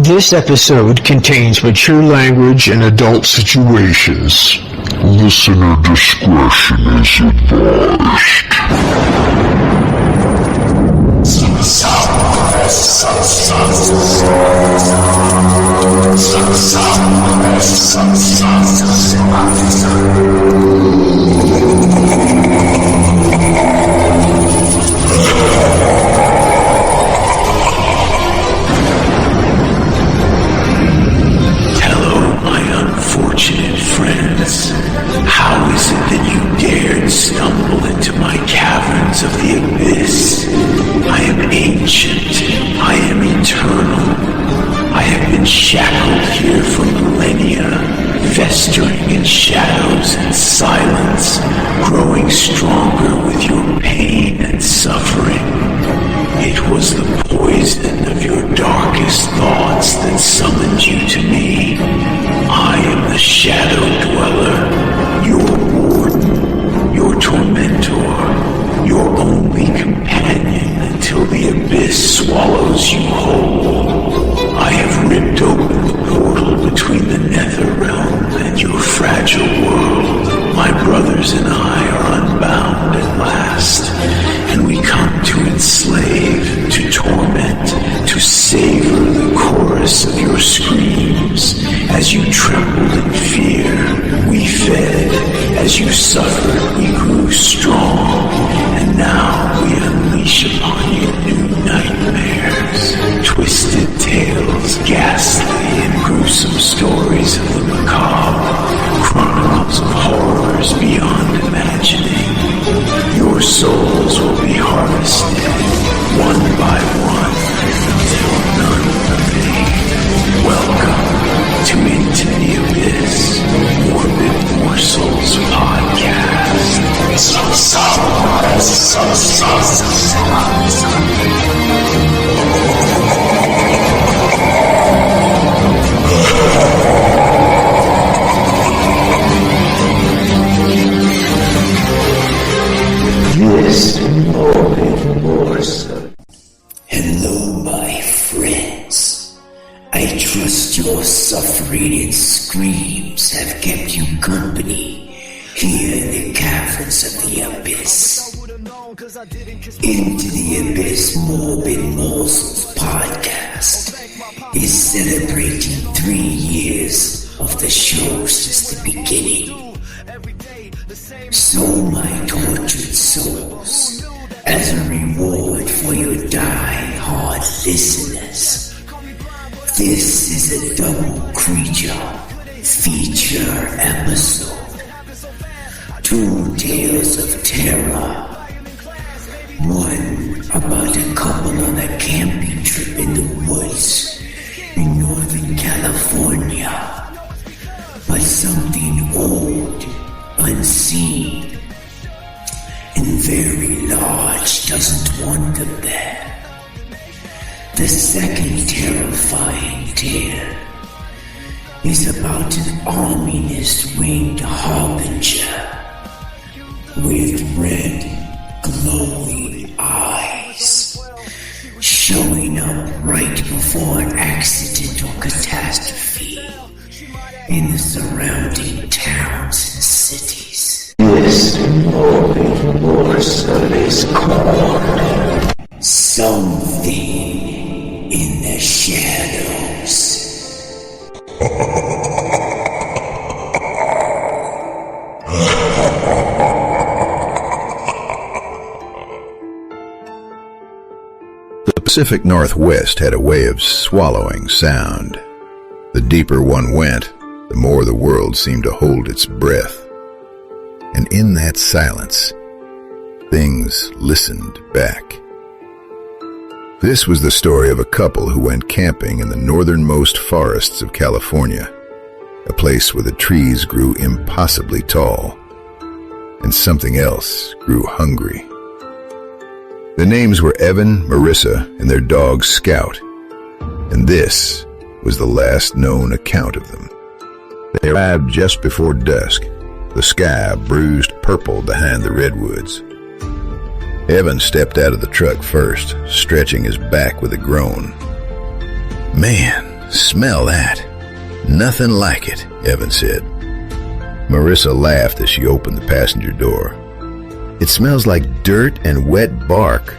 This episode contains mature language and adult situations. Listener discretion is advised. Unfortunate friends, how is it that you dared stumble into my caverns of the abyss? I am ancient, I am eternal. I have been shackled here for millennia, festering in shadows and silence, growing stronger with your pain and suffering. It was the poison of your darkest thoughts that summoned you to me. I am the Shadow Dweller, your warden, your tormentor, your only companion until the abyss swallows you whole. I have ripped open the portal between the nether realm and your fragile world. My brothers and I are unbound at last, and we come to enslave, to torment, to savor the chorus of your screams. As you trembled in fear, we fed. As you suffered, we grew strong. And now we unleash upon you new nightmares, twisted tales, ghastly and gruesome stories of the macabre, chronicles of horrors beyond imagining. Your souls will be harvested, one by one, until none remain. Welcome to Into the Abyss, Morbid Morsals podcast. This Morbid Morsal. Hello, my friends. I trust your suffering and screams have kept you company here in the caverns of the abyss. Into the Abyss Morbid Morsals podcast is celebrating 3 years of the show since the beginning. So, my tortured souls, as a reward for your die-hard listeners, this is a double creature feature episode. 2 tales of terror. One about a couple on a camping trip in the woods in Northern California. But something old, unseen, and very large doesn't want them there. The second terrifying tale is about an ominous winged harbinger with red, glowing eyes, showing up right before an accident or catastrophe in the surrounding towns and cities. This Morbid Morsal is called Something in the Shadows. The Pacific Northwest had a way of swallowing sound. The deeper one went, the more the world seemed to hold its breath. And in that silence, things listened back. This was the story of a couple who went camping in the northernmost forests of California, a place where the trees grew impossibly tall, and something else grew hungry. The names were Evan, Marissa, and their dog Scout, and this was the last known account of them. They arrived just before dusk, the sky bruised purple behind the redwoods. Evan stepped out of the truck first, stretching his back with a groan. Man, Smell that. Nothing like it, Evan said. Marissa laughed as she opened the passenger door. It smells like dirt and wet bark.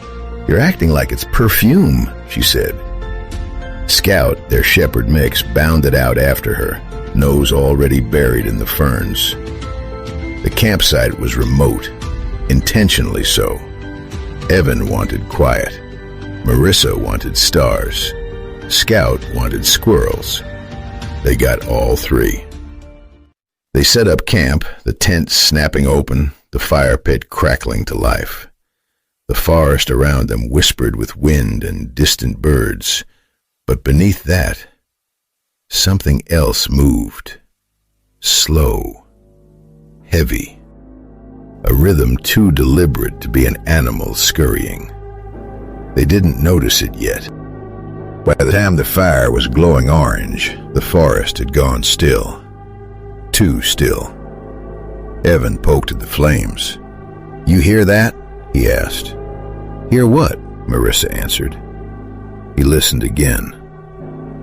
You're acting like it's perfume, she said. Scout, their shepherd mix, bounded out after her, nose already buried in the ferns. The campsite was remote, intentionally so. Evan wanted quiet. Marissa wanted stars. Scout wanted squirrels. They got all three. They set up camp, the tent snapping open, the fire pit crackling to life. The forest around them whispered with wind and distant birds, but beneath that, something else moved. Slow, heavy, a rhythm too deliberate to be an animal scurrying. They didn't notice it yet. By the time the fire was glowing orange, the forest had gone still. Too still. Evan poked at the flames. "You hear that?" he asked. "Hear what?" Marissa answered. He listened again.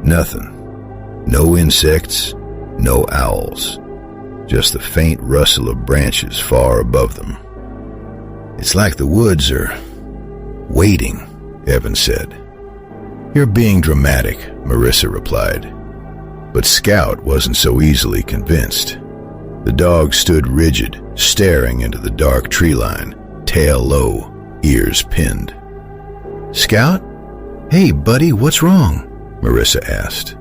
Nothing. No insects, no owls. Just the faint rustle of branches far above them. "It's like the woods are waiting," Evan said. "You're being dramatic," Marissa replied. But Scout wasn't so easily convinced. The dog stood rigid, staring into the dark tree line, tail low, ears pinned. "Scout? Hey, buddy, what's wrong?" Marissa asked.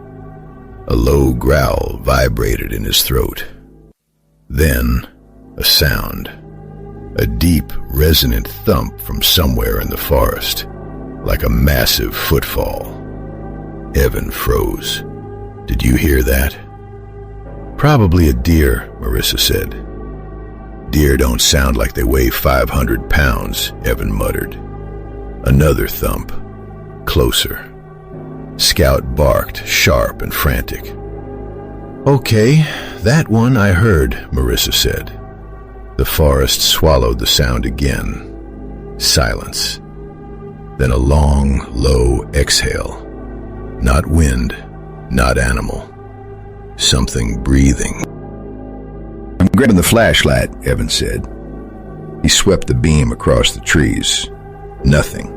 A low growl vibrated in his throat. Then, a sound. A deep, resonant thump from somewhere in the forest, like a massive footfall. Evan froze. "Did you hear that?" "Probably a deer," Marissa said. "Deer don't sound like they weigh 500 pounds, Evan muttered. Another thump. Closer. Scout barked, sharp and frantic. "Okay, that one I heard," Marissa said. The forest swallowed the sound again. Silence. Then a long, low exhale. Not wind, not animal. Something breathing. "I'm grabbing the flashlight," Evan said. He swept the beam across the trees. Nothing.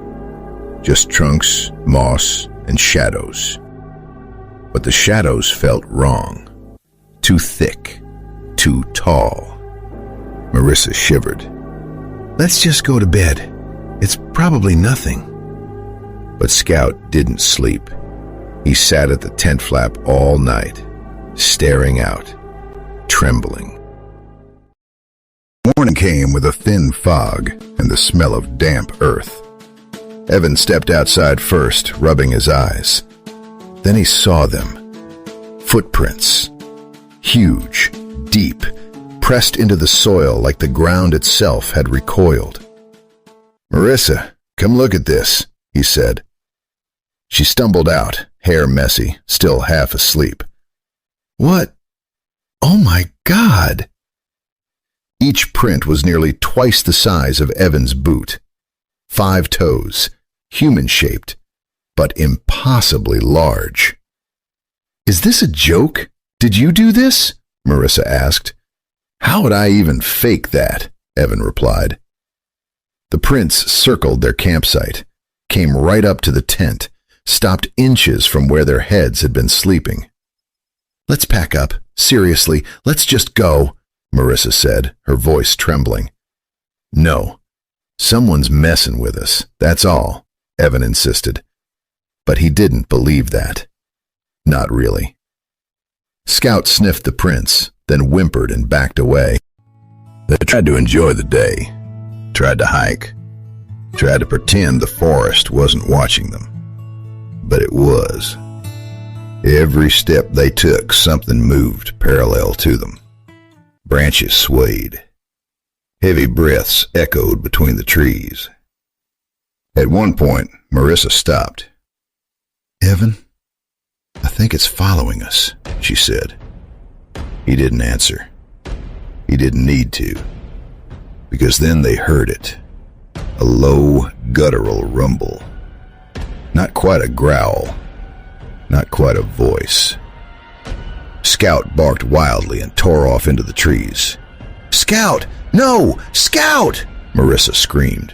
Just trunks, moss, and shadows. But the shadows felt wrong. Too thick. Too tall. Marissa shivered. "Let's just go to bed. It's probably nothing." But Scout didn't sleep. He sat at the tent flap all night, staring out, trembling. Morning came with a thin fog and the smell of damp earth. Evan stepped outside first, rubbing his eyes. Then he saw them. Footprints. Huge, deep, pressed into the soil like the ground itself had recoiled. "Marissa, come look at this," he said. She stumbled out, hair messy, still half asleep. "What? Oh my God!" Each print was nearly twice the size of Evan's boot. 5 toes, human-shaped, but impossibly large. "Is this a joke? Did you do this?" Marissa asked. "How would I even fake that?" Evan replied. The prints circled their campsite, came right up to the tent, stopped inches from where their heads had been sleeping. "Let's pack up. Seriously, let's just go," Marissa said, her voice trembling. "No. Someone's messing with us, that's all," Evan insisted. But he didn't believe that. Not really. Scout sniffed the prints, then whimpered and backed away. They tried to enjoy the day, tried to hike, tried to pretend the forest wasn't watching them. But it was. Every step they took, something moved parallel to them. Branches swayed. Heavy breaths echoed between the trees. At one point, Marissa stopped. "Evan, I think it's following us," she said. He didn't answer. He didn't need to, because then they heard it. A low, guttural rumble. Not quite a growl. not quite a voice. Scout barked wildly and tore off into the trees. "Scout! No! Scout!" Marissa screamed.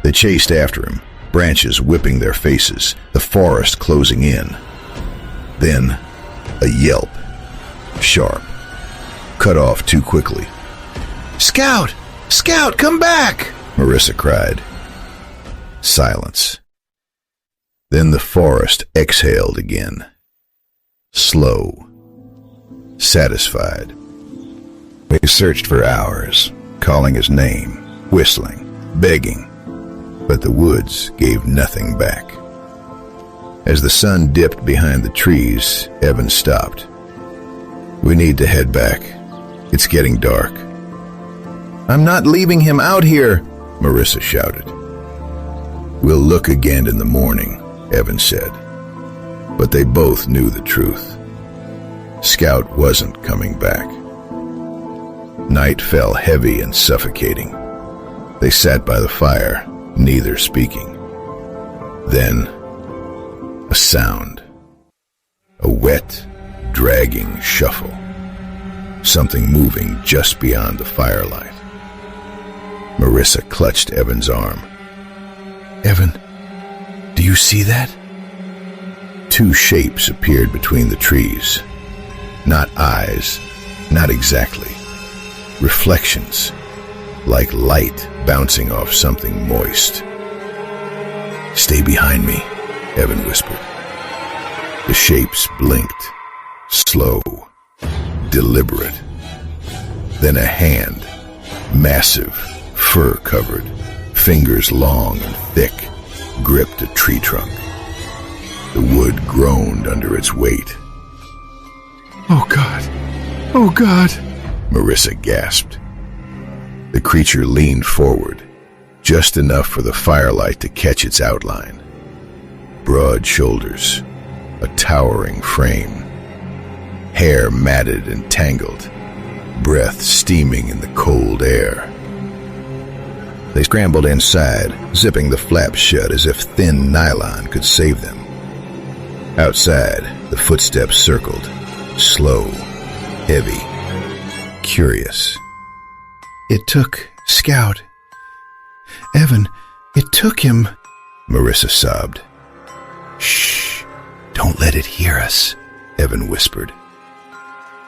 They chased after him, branches whipping their faces, the forest closing in. Then, a yelp, sharp, cut off too quickly. "Scout! Scout, come back!" Marissa cried. Silence. Then the forest exhaled again. Slow. Satisfied. They searched for hours, calling his name, whistling, begging, but the woods gave nothing back. As the sun dipped behind the trees, Evan stopped. "We need to head back. It's getting dark." "I'm not leaving him out here," Marissa shouted. "We'll look again in the morning," Evan said. But they both knew the truth. Scout wasn't coming back. Night fell heavy and suffocating. They sat by the fire, neither speaking. Then, a sound. A wet, dragging shuffle. Something moving just beyond the firelight. Marissa clutched Evan's arm. "Evan, do you see that?" Two shapes appeared between the trees. Not eyes, not exactly. Reflections, like light bouncing off something moist. "Stay behind me," Evan whispered. The shapes blinked, slow, deliberate. Then a hand, massive, fur-covered, fingers long and thick, gripped a tree trunk. The wood groaned under its weight. "Oh God! Oh God!" Marissa gasped. The creature leaned forward, just enough for the firelight to catch its outline. Broad shoulders, a towering frame, hair matted and tangled, breath steaming in the cold air. They scrambled inside, zipping the flaps shut as if thin nylon could save them. Outside, the footsteps circled, slow, heavy, curious. "It took Scout. Evan, it took him," Marissa sobbed. "Shh, don't let it hear us," Evan whispered.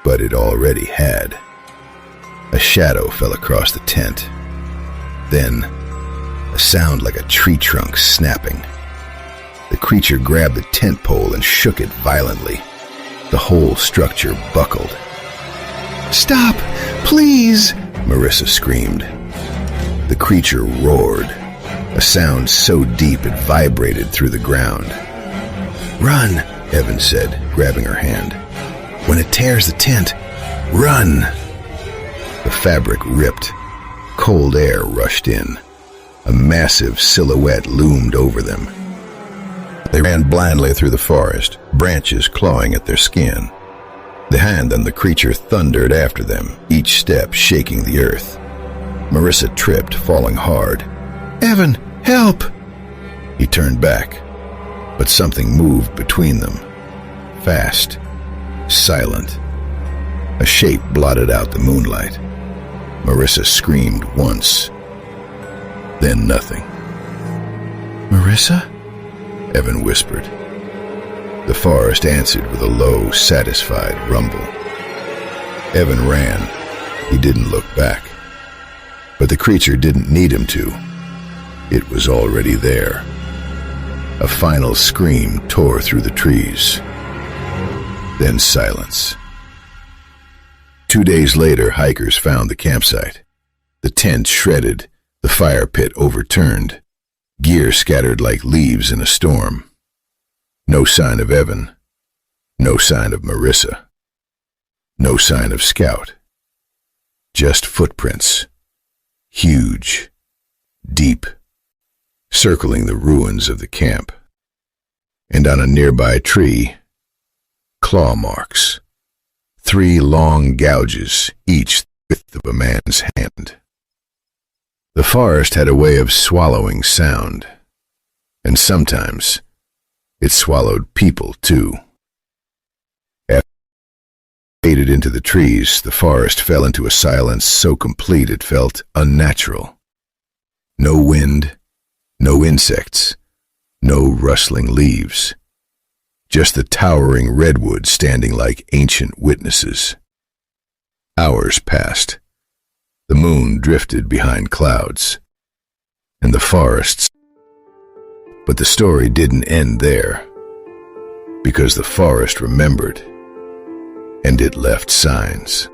But it already had. A shadow fell across the tent. Then, a sound like a tree trunk snapping. The creature grabbed the tent pole and shook it violently. The whole structure buckled. "Stop, please!" Marissa screamed. The creature roared, a sound so deep it vibrated through the ground. "Run," Evan said, grabbing her hand. "When it tears the tent, run!" The fabric ripped. Cold air rushed in. A massive silhouette loomed over them. They ran blindly through the forest, branches clawing at their skin. The hand on the creature thundered after them, each step shaking the earth. Marissa tripped, falling hard. "Evan, help!" He turned back, but something moved between them. Fast, silent. A shape blotted out the moonlight. Marissa screamed once, then nothing. "Marissa?" Evan whispered. The forest answered with a low, satisfied rumble. Evan ran. He didn't look back. But the creature didn't need him to. It was already there. A final scream tore through the trees. Then silence. 2 days later, hikers found the campsite. The tent shredded, the fire pit overturned, gear scattered like leaves in a storm. No sign of Evan. No sign of Marissa. No sign of Scout. Just footprints. Huge. Deep. Circling the ruins of the camp. And on a nearby tree, claw marks. 3 long gouges, each the width of a man's hand. The forest had a way of swallowing sound, and sometimes It swallowed people, too. After it faded into the trees, the forest fell into a silence so complete it felt unnatural. No wind, no insects, no rustling leaves. Just the towering redwoods standing like ancient witnesses. Hours passed. The moon drifted behind clouds, and the forests. But the story didn't end there, because the forest remembered, and it left signs.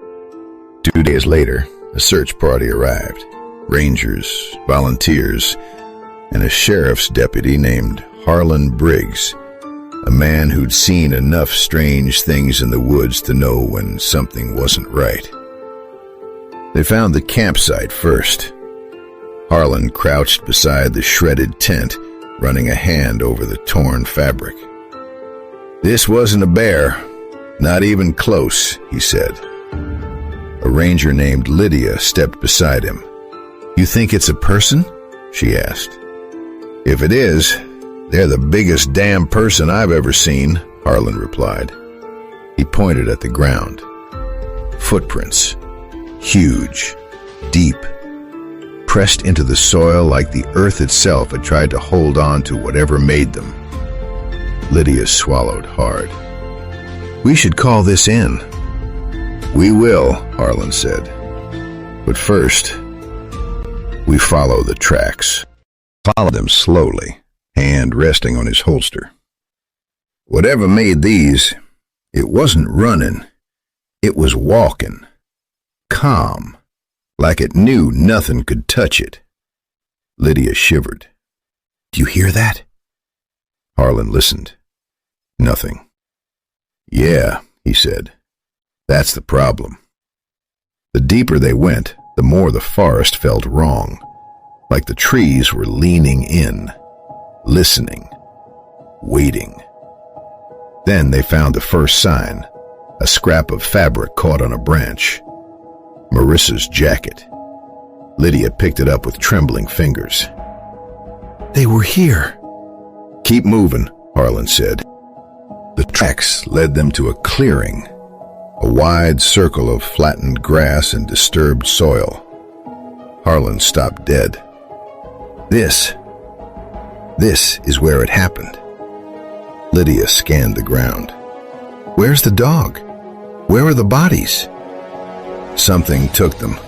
2 days later, a search party arrived. Rangers, volunteers, and a sheriff's deputy named Harlan Briggs, a man who'd seen enough strange things in the woods to know when something wasn't right. They found the campsite first. Harlan crouched beside the shredded tent, running a hand over the torn fabric. "This wasn't a bear, not even close," he said. A ranger named Lydia stepped beside him. "You think it's a person?" she asked. "If it is, they're the biggest damn person I've ever seen," Harlan replied. He pointed at the ground. Footprints. Huge, deep, pressed into the soil like the earth itself had tried to hold on to whatever made them. Lydia swallowed hard. "We should call this in." "We will," Harlan said. "But first, we follow the tracks." Followed them slowly, hand resting on his holster. Whatever made these, it wasn't running, it was walking. Calm, like it knew nothing could touch it. Lydia shivered. "Do you hear that?" Harlan listened. Nothing. "Yeah," he said. "That's the problem." The deeper they went, the more the forest felt wrong, like the trees were leaning in, listening, waiting. Then they found the first sign, a scrap of fabric caught on a branch. Marissa's jacket. Lydia picked it up with trembling fingers. "They were here." "Keep moving," Harlan said. The tracks led them to a clearing, a wide circle of flattened grass and disturbed soil. Harlan stopped dead. This is where it happened." Lydia scanned the ground. "Where's the dog? Where are the bodies?" "Something took them,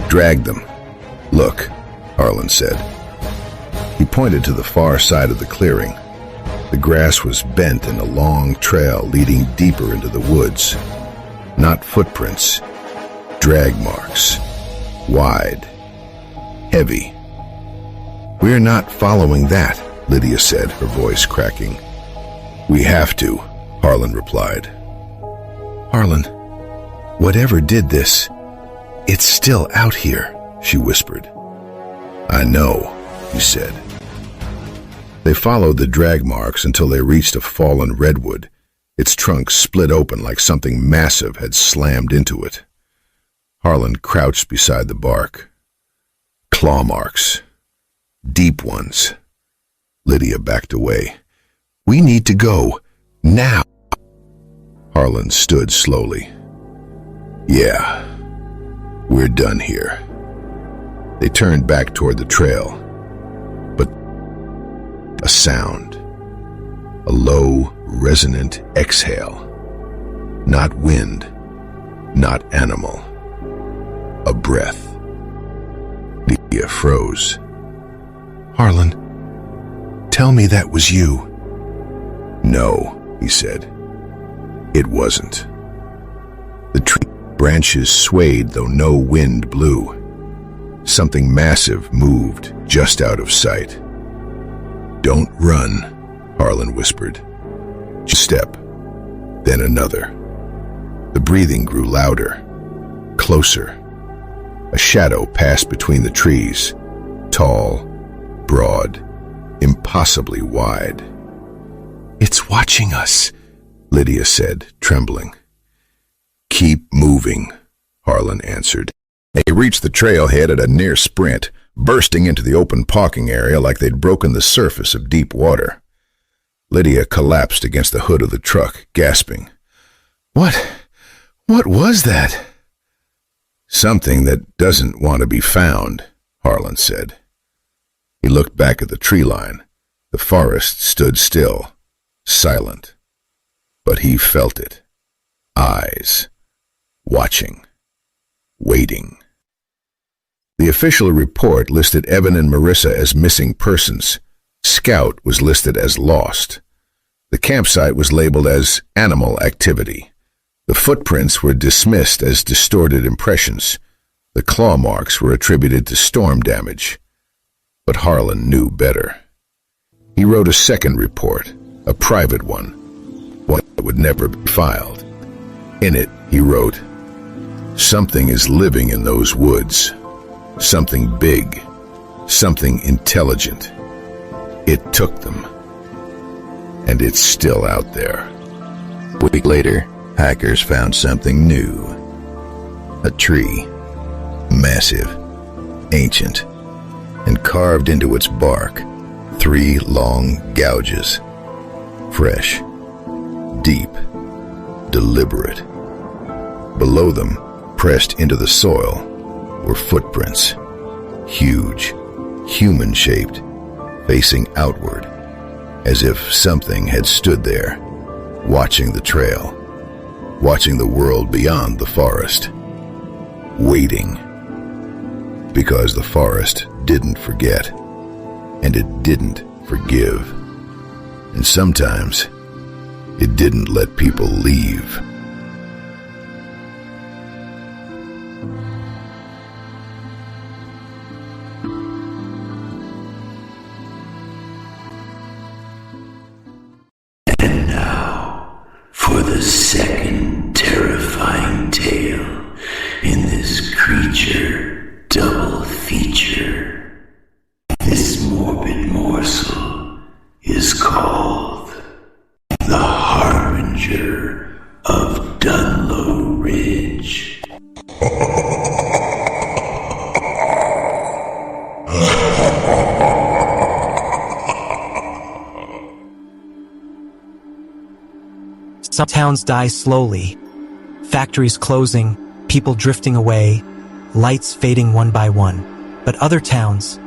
dragged them. Look," Harlan said. He pointed to the far side of the clearing. The grass was bent in a long trail leading deeper into the woods. Not footprints, drag marks, wide, heavy. "We're not following that," Lydia said, her voice cracking. "We have to," Harlan replied. "Harlan, whatever did this, it's still out here," she whispered. "I know," he said. They followed the drag marks until they reached a fallen redwood. Its trunk split open like something massive had slammed into it. Harlan crouched beside the bark. Claw marks. Deep ones. Lydia backed away. "We need to go. Now." Harlan stood slowly. "Yeah, we're done here." They turned back toward the trail. But a sound. A low, resonant exhale. Not wind. Not animal. A breath. Lydia froze. "Harlan, tell me that was you." "No," he said. "It wasn't." The tree branches swayed though no wind blew. Something massive moved just out of sight. "Don't run," Harlan whispered. Just a step, then another. The breathing grew louder, closer. A shadow passed between the trees, tall, broad, impossibly wide. "It's watching us," Lydia said, trembling. "Keep moving," Harlan answered. They reached the trailhead at a near sprint, bursting into the open parking area like they'd broken the surface of deep water. Lydia collapsed against the hood of the truck, gasping. What was that? Something that doesn't want to be found, Harlan said. He looked back at the tree line. The forest stood still, silent. But he felt it. Eyes. Watching. Waiting. The official report listed Evan and Marissa as missing persons. Scout was listed as lost. The campsite was labeled as animal activity. The footprints were dismissed as distorted impressions. The claw marks were attributed to storm damage. But Harlan knew better. He wrote a second report, a private one that would never be filed. In it, he wrote, "Something is living in those woods. Something big. Something intelligent. It took them. And it's still out there." A week later, hackers found something new. A tree. Massive. Ancient. And carved into its bark, 3 long gouges. Fresh. Deep. Deliberate. Below them, pressed into the soil, were footprints. Huge. Human-shaped. Facing outward. As if something had stood there, watching the trail. Watching the world beyond the forest. Waiting. Because the forest didn't forget, and it didn't forgive. And sometimes, it didn't let people leave. And now, for the second terrifying tale in this creature double feature. This morbid morsel is called the Harbinger of Dunlow Ridge. Some towns die slowly. Factories closing, people drifting away, lights fading one by one. But other towns,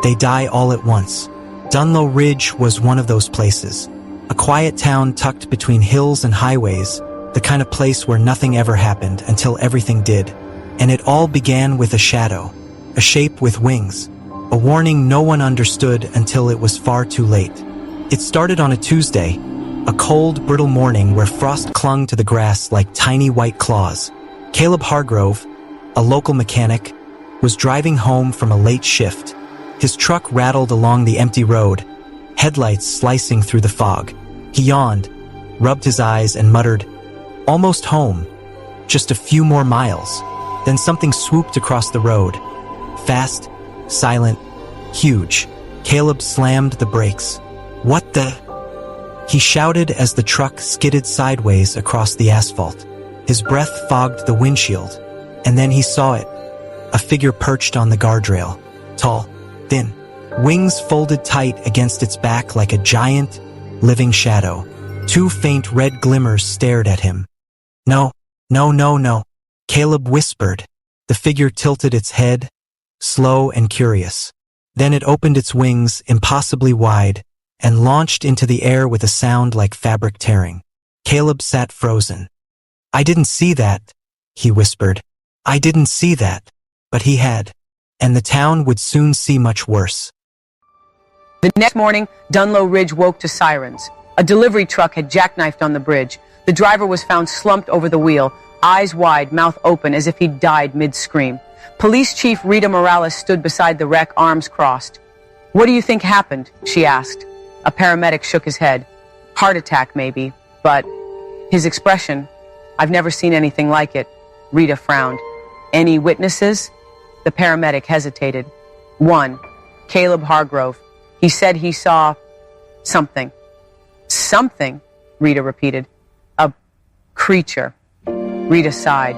they die all at once. Dunlow Ridge was one of those places. A quiet town tucked between hills and highways, the kind of place where nothing ever happened until everything did. And it all began with a shadow, a shape with wings, a warning no one understood until it was far too late. It started on a Tuesday, a cold, brittle morning where frost clung to the grass like tiny white claws. Caleb Hargrove, a local mechanic, was driving home from a late shift. His truck rattled along the empty road, headlights slicing through the fog. He yawned, rubbed his eyes, and muttered, "Almost home. Just a few more miles." Then something swooped across the road. Fast, silent, huge. Caleb slammed the brakes. "What the?" he shouted as the truck skidded sideways across the asphalt. His breath fogged the windshield, and then he saw it. A figure perched on the guardrail, tall, thin, wings folded tight against its back like a giant, living shadow. 2 faint red glimmers stared at him. No, no, no, no," Caleb whispered. The figure tilted its head, slow and curious. Then it opened its wings impossibly wide and launched into the air with a sound like fabric tearing. Caleb sat frozen. "I didn't see that," he whispered. "I didn't see that." But he had, and the town would soon see much worse. The next morning, Dunlow Ridge woke to sirens. A delivery truck had jackknifed on the bridge. The driver was found slumped over the wheel, eyes wide, mouth open, as if he'd died mid-scream. Police Chief Rita Morales stood beside the wreck, arms crossed. "What do you think happened?" she asked. A paramedic shook his head. "Heart attack, maybe, but..." His expression, "I've never seen anything like it." Rita frowned. "Any witnesses?" The paramedic hesitated. "One, Caleb Hargrove. He said he saw something." "Something?" Rita repeated. "A creature." Rita sighed.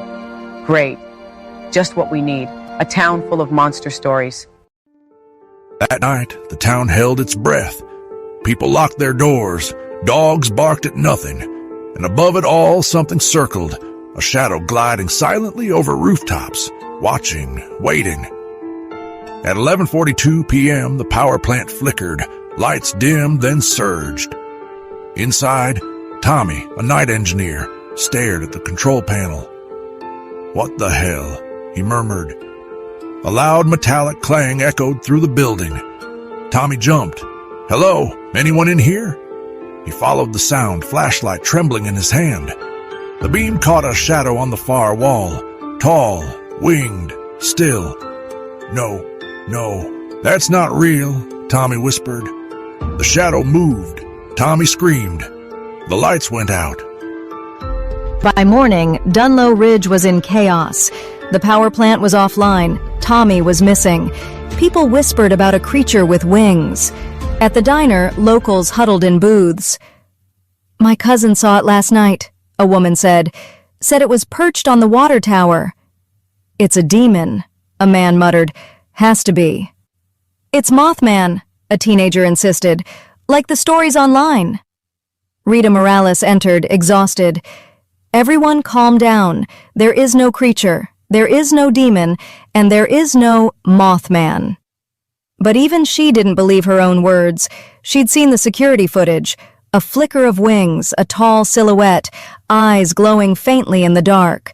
"Great. Just what we need. A town full of monster stories." That night, the town held its breath. People locked their doors. Dogs barked at nothing. And above it all, something circled, a shadow gliding silently over rooftops, watching, waiting. At 11:42 p.m., the power plant flickered. Lights dimmed, then surged. Inside, Tommy, a night engineer, stared at the control panel. "What the hell?" he murmured. A loud metallic clang echoed through the building. Tommy jumped. "Hello? Anyone in here?" He followed the sound, flashlight trembling in his hand. The beam caught a shadow on the far wall. Tall, winged, still. No, that's not real," Tommy whispered. The shadow moved. Tommy screamed. The lights went out. By morning, Dunlow Ridge was in chaos. The power plant was offline. Tommy was missing. People whispered about a creature with wings. At the diner, locals huddled in booths. "My cousin saw it last night," a woman said. "Said it was perched on the water tower." "It's a demon," a man muttered. "Has to be." "It's Mothman," a teenager insisted. "Like the stories online." Rita Morales entered, exhausted. "Everyone calm down. There is no creature. There is no demon. And there is no Mothman." But even she didn't believe her own words. She'd seen the security footage. A flicker of wings, a tall silhouette, eyes glowing faintly in the dark.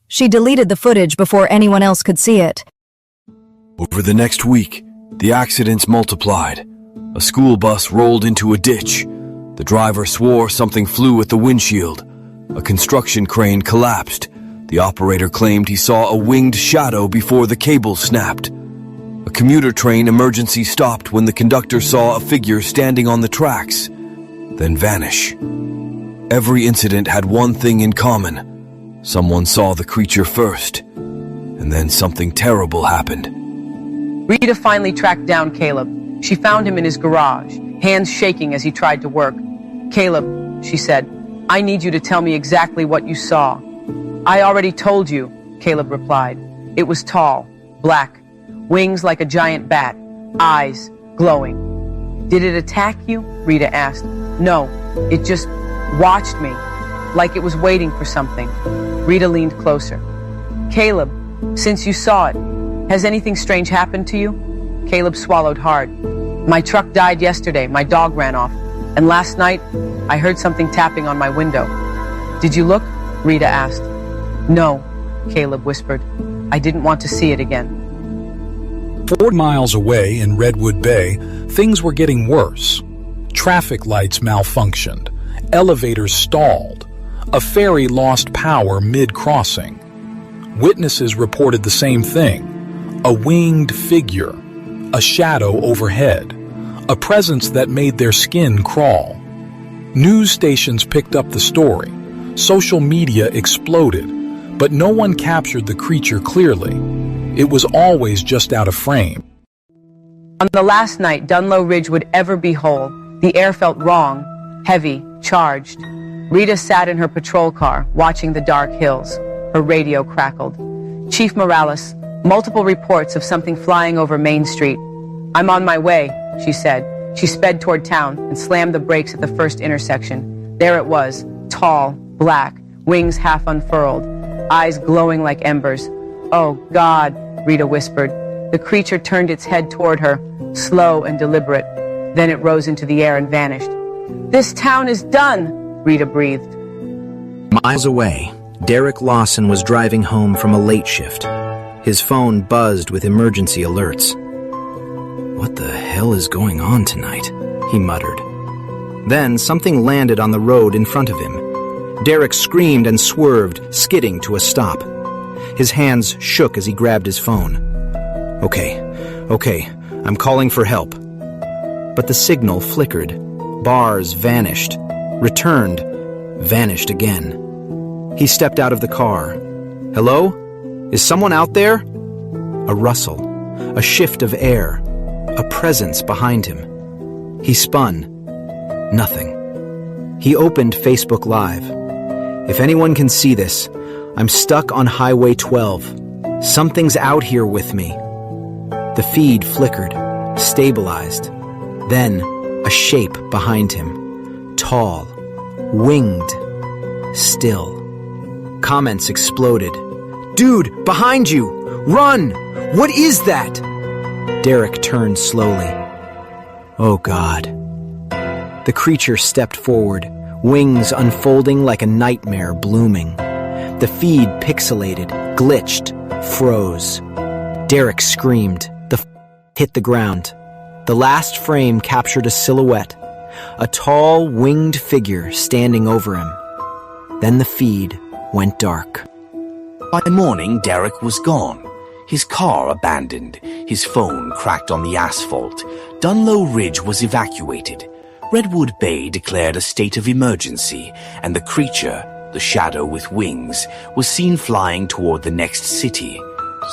She deleted the footage before anyone else could see it. Over the next week, the accidents multiplied. A school bus rolled into a ditch. The driver swore something flew at the windshield. A construction crane collapsed. The operator claimed he saw a winged shadow before the cable snapped. A commuter train emergency stopped when the conductor saw a figure standing on the tracks, then vanish. Every incident had one thing in common. Someone saw the creature first, and then something terrible happened. Rita finally tracked down Caleb. She found him in his garage, hands shaking as he tried to work. "Caleb," she said, "I need you to tell me exactly what you saw." "I already told you," Caleb replied. "It was tall, black, wings like a giant bat, eyes glowing." "Did it attack you?" Rita asked. "No, it just watched me, like it was waiting for something." Rita leaned closer. "Caleb, since you saw it, has anything strange happened to you?" Caleb swallowed hard. "My truck died yesterday, my dog ran off, and last night I heard something tapping on my window." "Did you look?" Rita asked. "No," Caleb whispered. "I didn't want to see it again." 4 miles away in Redwood Bay, things were getting worse. Traffic lights malfunctioned. Elevators stalled. A ferry lost power mid-crossing. Witnesses reported the same thing. A winged figure. A shadow overhead. A presence that made their skin crawl. News stations picked up the story. Social media exploded. But no one captured the creature clearly. It was always just out of frame. On the last night Dunlow Ridge would ever be whole, the air felt wrong, heavy, charged. Rita sat in her patrol car, watching the dark hills. Her radio crackled. "Chief Morales, multiple reports of something flying over Main Street." "I'm on my way," she said. She sped toward town and slammed the brakes at the first intersection. There it was, tall, black, wings half unfurled, eyes glowing like embers. "Oh, God," Rita whispered. The creature turned its head toward her, slow and deliberate. Then it rose into the air and vanished. "This town is done," Rita breathed. Miles away, Derek Lawson was driving home from a late shift. His phone buzzed with emergency alerts. "What the hell is going on tonight?" he muttered. Then something landed on the road in front of him. Derek screamed and swerved, skidding to a stop. His hands shook as he grabbed his phone. Okay, I'm calling for help." But the signal flickered. Bars vanished, returned, vanished again. He stepped out of the car. "Hello? Is someone out there?" A rustle, a shift of air, a presence behind him. He spun. Nothing. He opened Facebook Live. "If anyone can see this, I'm stuck on Highway 12. Something's out here with me." The feed flickered, stabilized, then A shape behind him. Tall. Winged. Still. Comments exploded. "Dude, behind you! Run! What is that?" Derek turned slowly. Oh God. The creature stepped forward, wings unfolding like a nightmare blooming. The feed pixelated, glitched, froze. Derek screamed. Hit the ground. The last frame captured a silhouette, a tall, winged figure standing over him. Then the feed went dark. By morning, Derek was gone. His car abandoned. His phone cracked on the asphalt. Dunlow Ridge was evacuated. Redwood Bay declared a state of emergency, and the creature, the shadow with wings, was seen flying toward the next city.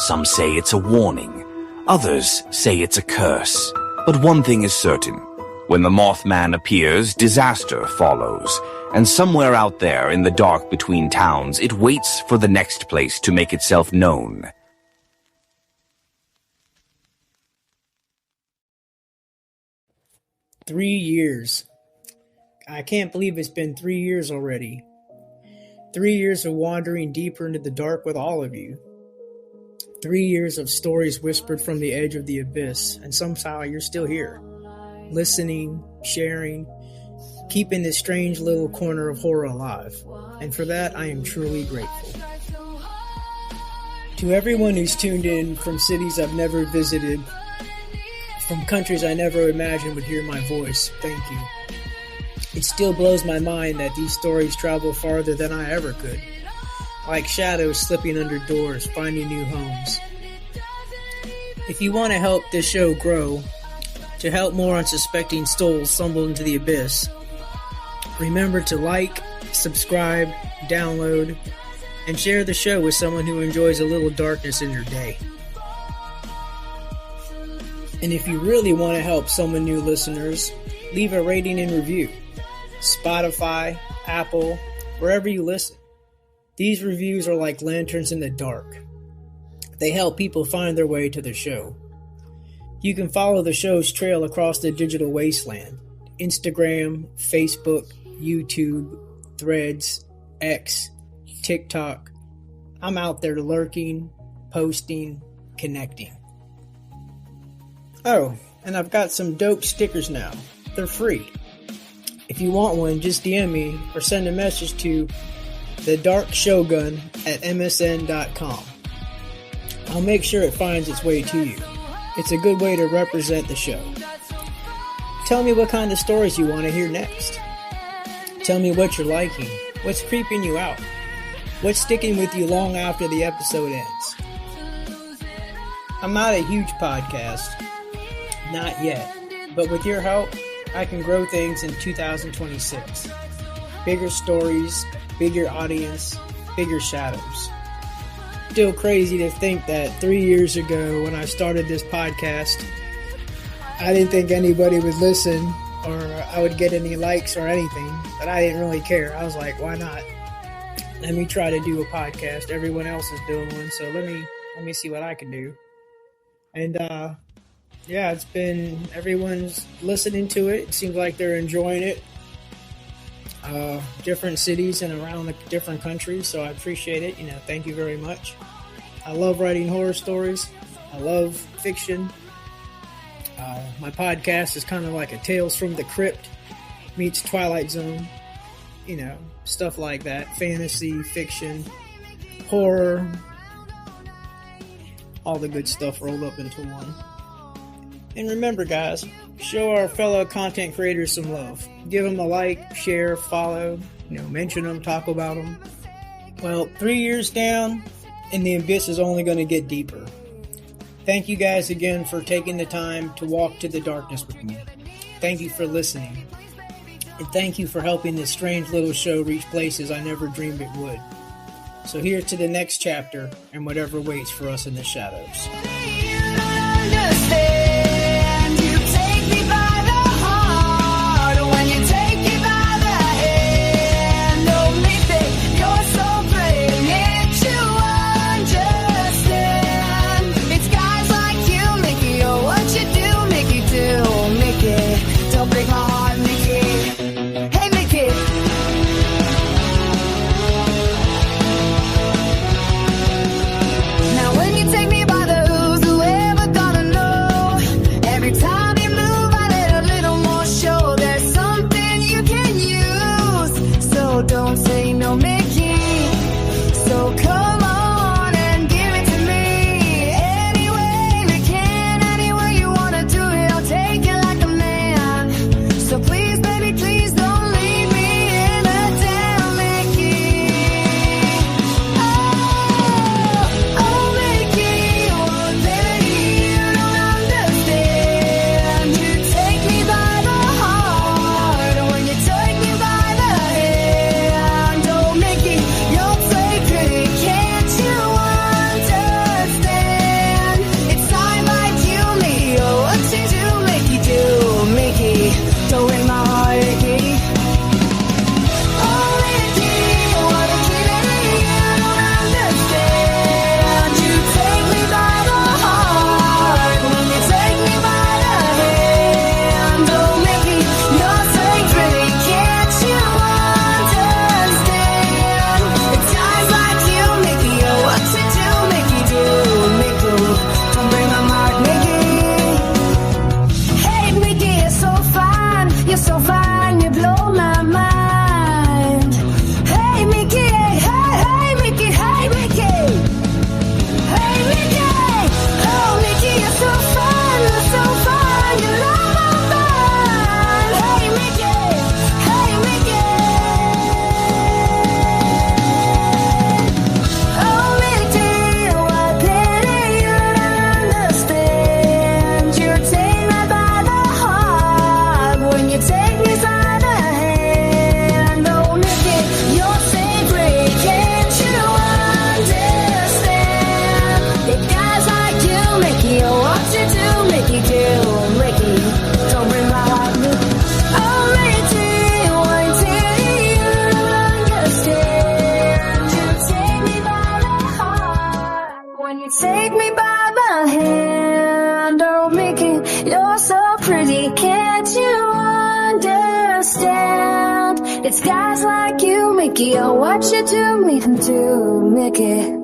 Some say it's a warning. Others say it's a curse. But one thing is certain. When the Mothman appears, disaster follows. And somewhere out there in the dark between towns, it waits for the next place to make itself known. Three years. I can't believe it's been 3 years already. 3 years of wandering deeper into the dark with all of you. 3 years of stories whispered from the edge of the abyss, and somehow you're still here. Listening, sharing, keeping this strange little corner of horror alive. And for that, I am truly grateful. To everyone who's tuned in from cities I've never visited, from countries I never imagined would hear my voice, thank you. It still blows my mind that these stories travel farther than I ever could. Like shadows slipping under doors, finding new homes. If you want to help this show grow, to help more unsuspecting souls stumble into the abyss, remember to like, subscribe, download, and share the show with someone who enjoys a little darkness in your day. And if you really want to help someone new listeners, leave a rating and review. Spotify, Apple, wherever you listen. These reviews are like lanterns in the dark. They help people find their way to the show. You can follow the show's trail across the digital wasteland. Instagram, Facebook, YouTube, Threads, X, TikTok. I'm out there lurking, posting, connecting. Oh, and I've got some dope stickers now. They're free. If you want one, just DM me or send a message to thedarkshogun@msn.com. I'll make sure it finds its way to you. It's a good way to represent the show. Tell me what kind of stories you want to hear next. Tell me what you're liking, what's creeping you out, what's sticking with you long after the episode ends. I'm not a huge podcast, not yet, but with your help, I can grow things in 2026. Bigger stories, bigger audience, bigger shadows. Still crazy to think that 3 years ago when I started this podcast, I didn't think anybody would listen or I would get any likes or anything, but I didn't really care. I was like, why not? Let me try to do a podcast. Everyone else is doing one, so let me see what I can do. And yeah, it's been, everyone's listening to it. It seems like they're enjoying it. Different cities and around the different countries, so I appreciate it. Thank you very much. I love writing horror stories. I love fiction. My podcast is kind of like a Tales from the Crypt meets Twilight Zone. Stuff like that. Fantasy, fiction, horror, all the good stuff rolled up into one. And remember, guys, show our fellow content creators some love. Give them a like, share, follow, mention them, talk about them. Well, 3 years down, and the abyss is only going to get deeper. Thank you guys again for taking the time to walk to the darkness with me. Thank you for listening. And thank you for helping this strange little show reach places I never dreamed it would. So here's to the next chapter and whatever waits for us in the shadows. Break my like you, Mickey. I'll watch you do me too, Mickey.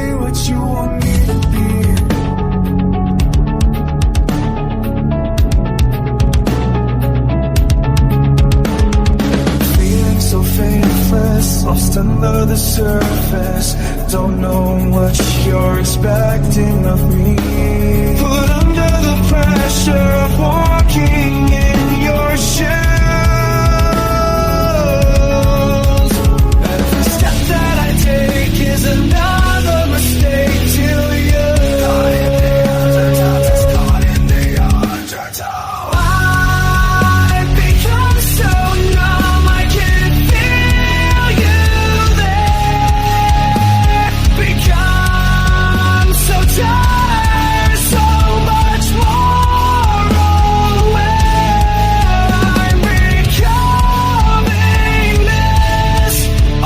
be what you want me to be. Feeling so faithless, lost under the surface. Don't know what you're expecting of me. Put under the pressure of walking in your shoes. Every step that I take is another mistake till you. Caught in the undertow, just caught in the undertow. I've become so numb, I can't feel you there. Become so tired, so much more aware. I'm becoming this.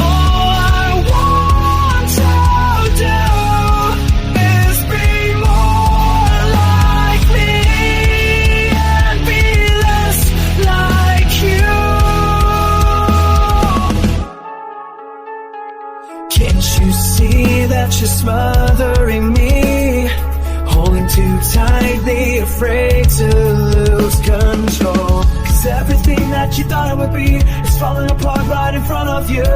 All I want to do is be more like me and be less like you. Can't you see that you're smothering me? Holding too tightly, afraid to lose control. 'Cause everything that you thought it would be is falling apart right in front of you.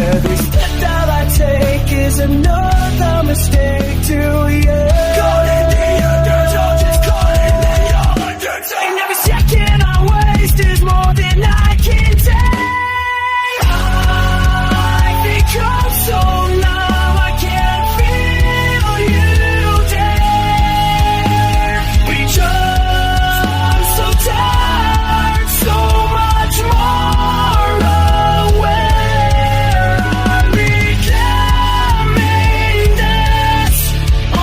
Every step that I take is another mistake to you. Caught in the undertow, just caught in the undertow. And every second I waste is more than I can take. I've become so numb, I can't feel you there. Become so tired, so much more aware. I'm becoming this.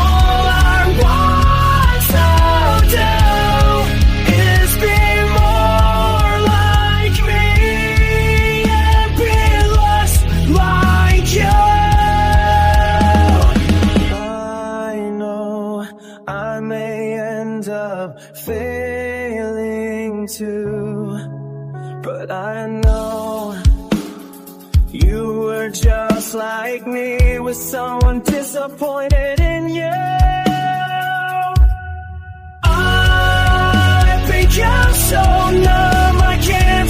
All I want to do is be more like me and be less like you. I know I may end up failing too, but I know you were just like me, with someone disappointed in you. I've become so numb, I can't